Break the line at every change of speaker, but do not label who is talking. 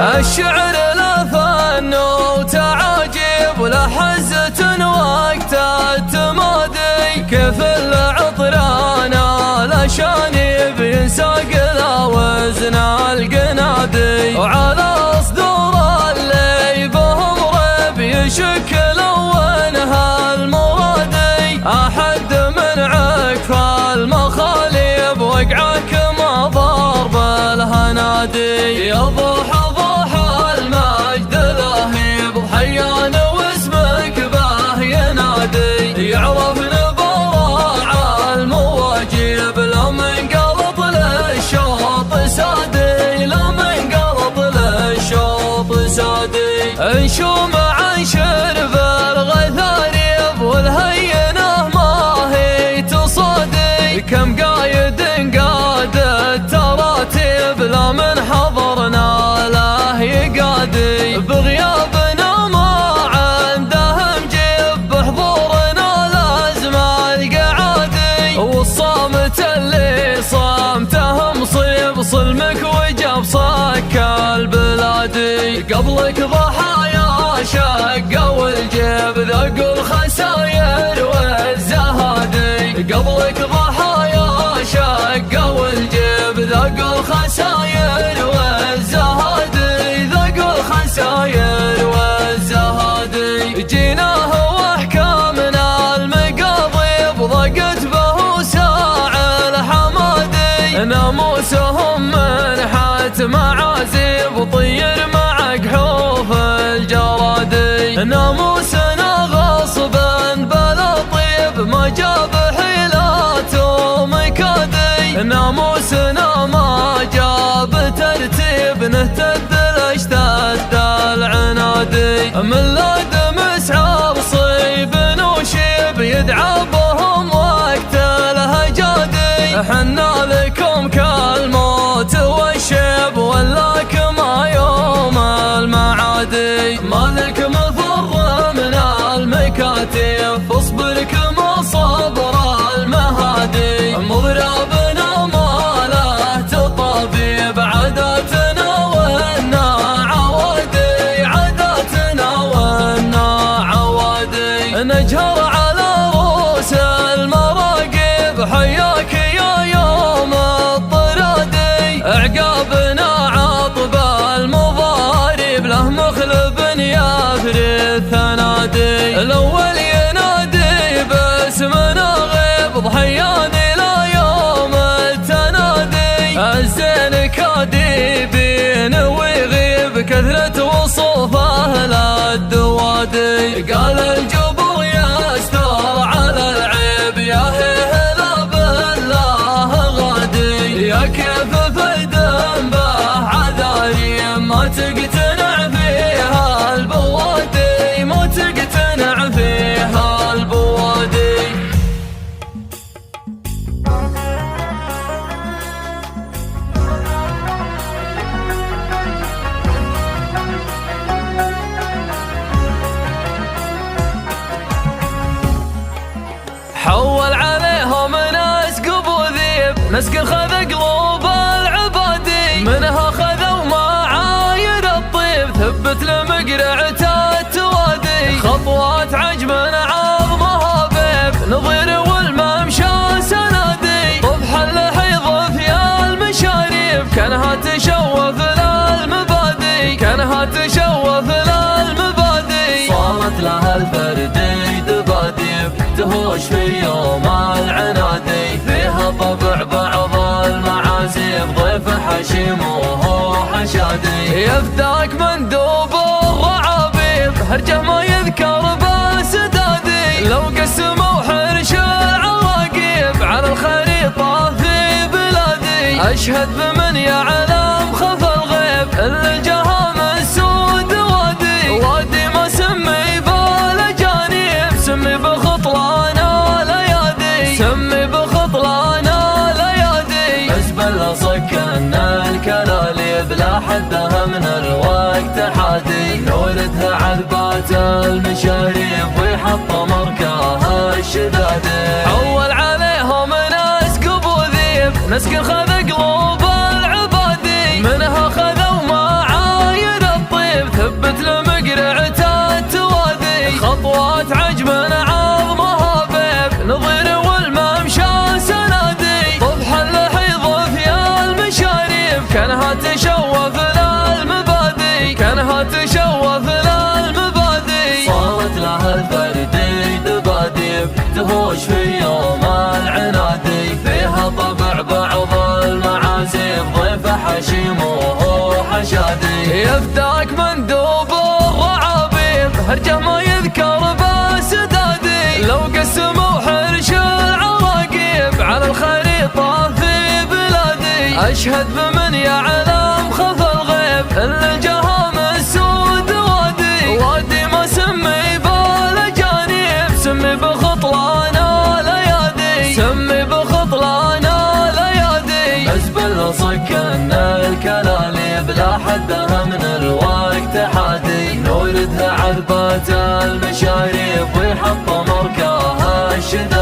الشعر له فن وتعاجب وله حزة وقت التمادي، كيف العطران الأشاني بينساق له وزن القنادي، وعلى صدور اللي بهم ريب يشكل لونها المرادي، أحد من عكف المخاليب وقعك ما ضرب الهنادي، يضح المجد لهيب حيان واسمك به ينادي، يعرف نبراع المواجب لمن قلط للشوط سادي، لمن قلط للشوط سادي، انشوم عن شرب الغثاريب والهينه ما هي تصادي، كم قايد قاد التراتيب لمن حضرنا له يقادي، بغيابنا ما عندهم جيب بحضورنا لازم القعادي، والصامت اللي صامته مصيب صلمك وجب صك البلادي، قبلك ضحايا شقوا الجيب ذقوا الخساير والزهادي، قبلك ضحايا شقوا الجيب ذقوا الخساير والزهادي، ذقوا الخساير والزهادي، جيناه واحكامنا المقاضي ضقت به ساع الحمادي، ناموسهم منحت معازيب طير مع كحوف الجرادي، ناموسنا غصبا بلا طيب ما جاب حيلات ومكادي، ناموسنا ما جاب ترتيب نهتد الاشتد العنادي، من لاد مسعر صيب وشيب يدعى بهم وقت الهجادي، حنا لكم كالموت والشيب ولاك ما يوم المعادي، مالك مفر من المكاتيف اصبر كما صبر المهادي، مضربنا ما له تطبيب عاداتنا ونا عوادي، عاداتنا ونا عوادي، نجهر على رؤوس المراقب حياك يا يوم الطرادي، عقابنا عطب المضارب له مخلب يفري الثنادي، الاول ينادي باسمنا غيب ضحياني لا يوم التنادي، الزين كاديبين ويغيب كثرة وصوفه للدوادي، قال الجبر يستر على العيب يا هلا بالله غادي، يا كيف فيدن به عذاري ما تقتنع فيها البوادي، ما تقتنع فيها البوادي. حول عليهم ناس قبوذيب مسك خذ قلوب العبادي، منها خذوا معايير الطيب ثبت لمقرعة التوادي، خطوات عجب عظمها بيب نظير والممشى سنادي، طفح اللحيض في المشاريب كانها تشوف للمبادي، كانها تشوف للمبادي، صارت لها الفردي دباديب تهوش في يوم العنادي، فيها طبع بعض المعازيب ضيف حشيم وهو حشادي، يفداك مندوب الرعابيب هرجه ما يذكر بسدادي، لو قسموا حرش العواقب على الخريطة في بلادي، أشهد بمن يعلم خف الغيب اللي جهة من سود وادي، وادي ما سمي بالأجانب سمي بخطلانا ليادي، سمي بخطلانا ليادي، حزب صكنا الكلاليب لا حدها من الوقت حادي، نوردها عذبات المشاريب ويحط مركاها الشدادي، حول عليهم ناس قبوذيب نسكن خذ قلوب العبادي، منها خذوا معايير مثل مقرعة التواذي، خطوات عجم عظمها بيب نظير والممشى سنادي، طفح اللحيظ في المشاريف كانها تشوف للمبادئ، كانها تشوف للمبادئ. صارت لها الفردي دباديب تهوش في يوم العنادي، فيها طبع بعض المعازيف ضيف حشيم وهو حشادي، يفتاك مندوب الرعابيب هرجه ما يذكر بسدادي، لو قسموا حرش العراقيب على الخريطة في بلادي، أشهد بمن يعلم خف الغيب اللي جهام السود وادي، وادي ما سمي بالأجانب سمي بخطلان الأيادي، سمي بخطلان الأيادي. أزبل صكن الكلاليب لا حدها من الوقت حادي، نوردها عذبات المشاريب ويحط مركاها الشدادي.